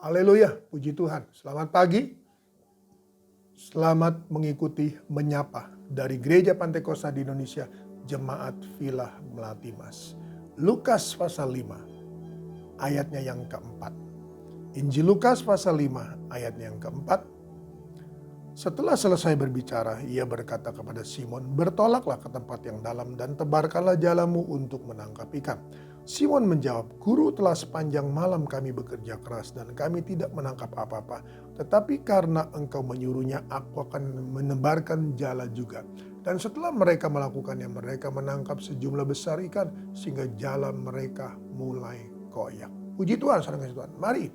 Haleluya, puji Tuhan. Selamat pagi, selamat mengikuti menyapa dari Gereja Pantai Kosta di Indonesia, Jemaat Villa Melati Mas. Lukas pasal 5, ayatnya yang keempat. Injil Lukas pasal 5, ayatnya yang keempat. Setelah selesai berbicara, ia berkata kepada Simon, "Bertolaklah ke tempat yang dalam dan tebarkanlah jalamu untuk menangkap ikan." Simon menjawab, "Guru, telah sepanjang malam kami bekerja keras dan kami tidak menangkap apa-apa. Tetapi karena engkau menyuruhnya, aku akan menebarkan jala juga." Dan setelah mereka melakukannya, mereka menangkap sejumlah besar ikan sehingga jala mereka mulai koyak. Puji Tuhan, saudara kasih Tuhan. Mari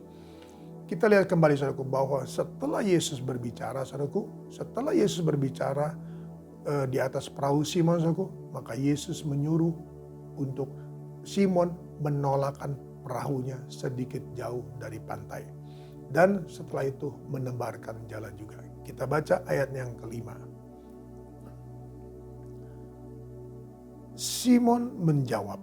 kita lihat kembali, saudaraku, bahwa setelah Yesus berbicara, saudaraku, setelah Yesus berbicara di atas perahu Simon, saudaraku, maka Yesus menyuruh untuk Simon menolakkan perahunya sedikit jauh dari pantai. Dan setelah itu menebarkan jala juga. Kita baca ayatnya yang kelima. Simon menjawab,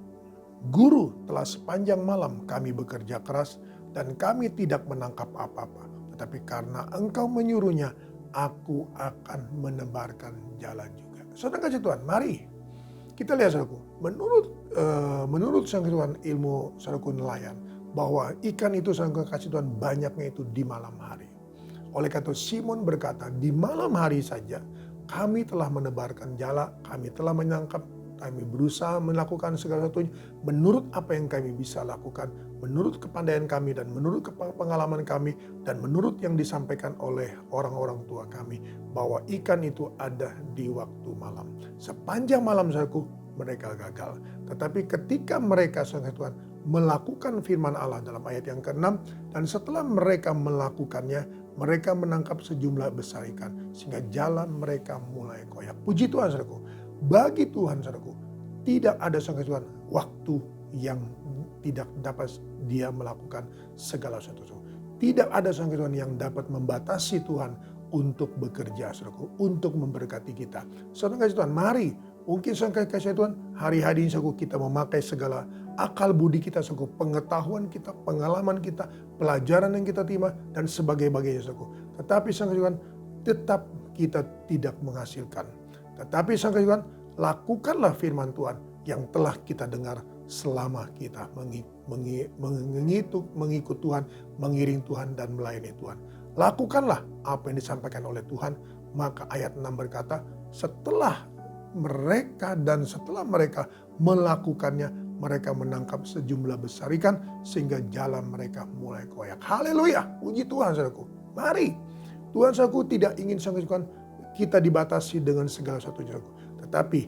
"Guru, telah sepanjang malam kami bekerja keras dan kami tidak menangkap apa-apa. Tetapi karena engkau menyuruhnya, aku akan menebarkan jala juga." Saudara kasih Tuhan, mari kita lihat, saudaraku, menurut sang Tuhan ilmu saudaraku nelayan, bahwa ikan itu sang kasih Tuhan banyaknya itu di malam hari. Oleh karena itu Simon berkata, "Di malam hari saja kami telah menebarkan jala, kami telah menangkap, kami berusaha melakukan segala sesuatunya menurut apa yang kami bisa lakukan, menurut kepandaian kami dan menurut pengalaman kami dan menurut yang disampaikan oleh orang-orang tua kami, bahwa ikan itu ada di waktu malam." Sepanjang malam, saudaraku, mereka gagal. Tetapi ketika mereka, saudara Tuhan, melakukan firman Allah dalam ayat yang ke-6, dan setelah mereka melakukannya, mereka menangkap sejumlah besar ikan sehingga jalan mereka mulai koyak. Puji Tuhan, saudaraku. Bagi Tuhan, saudaraku, tidak ada, saudara Tuhan, waktu yang tidak dapat dia melakukan segala sesuatu. Tidak ada, saudara Tuhan, yang dapat membatasi Tuhan untuk bekerja, saudaraku, untuk memberkati kita. Saudara kasih Tuhan, mari, mungkin saudara kasih Tuhan, hari-hari ini, saudaraku, kita memakai segala akal budi kita, saudaraku, pengetahuan kita, pengalaman kita, pelajaran yang kita terima, dan sebagainya, saudaraku. Tetapi, saudara Tuhan, tetap kita tidak menghasilkan. Tetapi, saudara Tuhan, lakukanlah firman Tuhan yang telah kita dengar selama kita mengikut Tuhan, mengiring Tuhan, dan melayani Tuhan. Lakukanlah apa yang disampaikan oleh Tuhan. Maka ayat 6 berkata, setelah mereka melakukannya, mereka menangkap sejumlah besar ikan sehingga jalan mereka mulai koyak. Haleluya, puji Tuhan, saudaraku. Mari, Tuhan, saudaraku, tidak ingin kita dibatasi dengan segala sesuatunya, saudaraku. Tetapi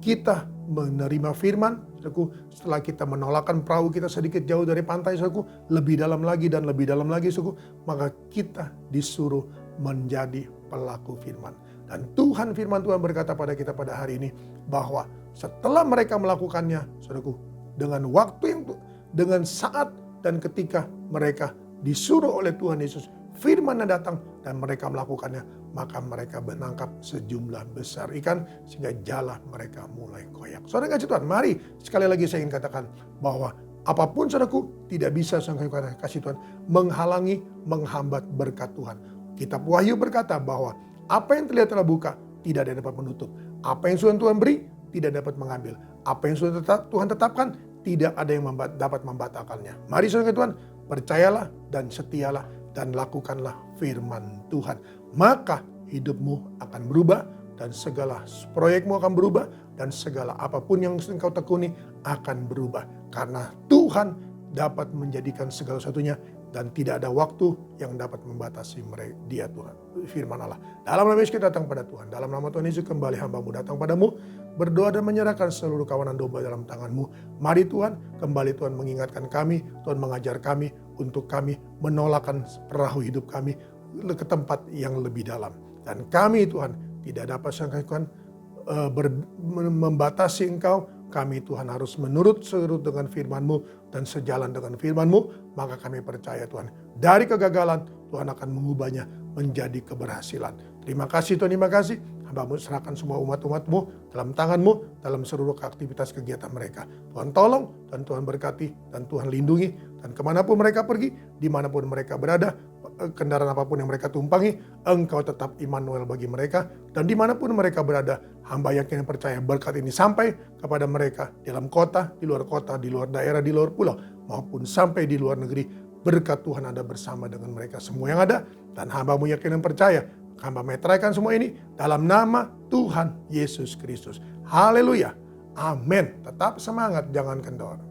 kita menerima firman, saudaraku, setelah kita menolakkan perahu kita sedikit jauh dari pantai, saudaraku, lebih dalam lagi dan lebih dalam lagi, saudaraku, maka kita disuruh menjadi pelaku firman. Dan Tuhan, firman Tuhan berkata pada kita pada hari ini, bahwa setelah mereka melakukannya, saudaraku, dengan saat dan ketika mereka disuruh oleh Tuhan Yesus, firman datang dan mereka melakukannya, maka mereka menangkap sejumlah besar ikan sehingga jala mereka mulai koyak. Saudara kasih Tuhan, mari sekali lagi saya ingin katakan bahwa apapun, saudaraku, tidak bisa, saudara kasih Tuhan, menghambat berkat Tuhan. Kitab Wahyu berkata bahwa apa yang terlihat telah buka, tidak ada yang dapat menutup. Apa yang sudah Tuhan beri, tidak dapat mengambil. Apa yang sudah Tuhan tetapkan, tidak ada yang dapat membatalkannya. Mari, saudara Tuhan, percayalah dan setialah dan lakukanlah firman Tuhan. Maka hidupmu akan berubah dan segala proyekmu akan berubah dan segala apapun yang engkau tekuni akan berubah. Karena Tuhan dapat menjadikan segala sesuatunya dan tidak ada waktu yang dapat membatasi dia, Tuhan. Firman Allah. Dalam nama Yesus kita datang pada Tuhan. Dalam nama Tuhan Yesus kembali hamba-Mu datang padamu. Berdoa dan menyerahkan seluruh kawanan domba dalam tangan-Mu. Mari Tuhan, kembali Tuhan mengingatkan kami. Tuhan mengajar kami untuk kami menolakkan perahu hidup kami ke tempat yang lebih dalam. Dan kami, Tuhan, tidak dapat Tuhan membatasi Engkau. Kami, Tuhan, harus menurut dengan firman-Mu dan sejalan dengan firman-Mu. Maka kami percaya, Tuhan, dari kegagalan Tuhan akan mengubahnya menjadi keberhasilan. Terima kasih, Tuhan, terima kasih. Hamba-Mu serahkan semua umat-umat-Mu dalam tangan-Mu dalam seluruh aktivitas kegiatan mereka. Tuhan tolong dan Tuhan berkati dan Tuhan lindungi Dan kemanapun mereka pergi, dimanapun mereka berada, kendaraan apapun yang mereka tumpangi, Engkau tetap Immanuel bagi mereka. Dan dimanapun mereka berada, hamba yakin dan percaya berkat ini sampai kepada mereka dalam kota, di luar daerah, di luar pulau, maupun sampai di luar negeri. Berkat Tuhan ada bersama dengan mereka semua yang ada. Dan hambamu yakin dan percaya, hamba meteraikan semua ini dalam nama Tuhan Yesus Kristus. Haleluya. Amin. Tetap semangat, jangan kendor.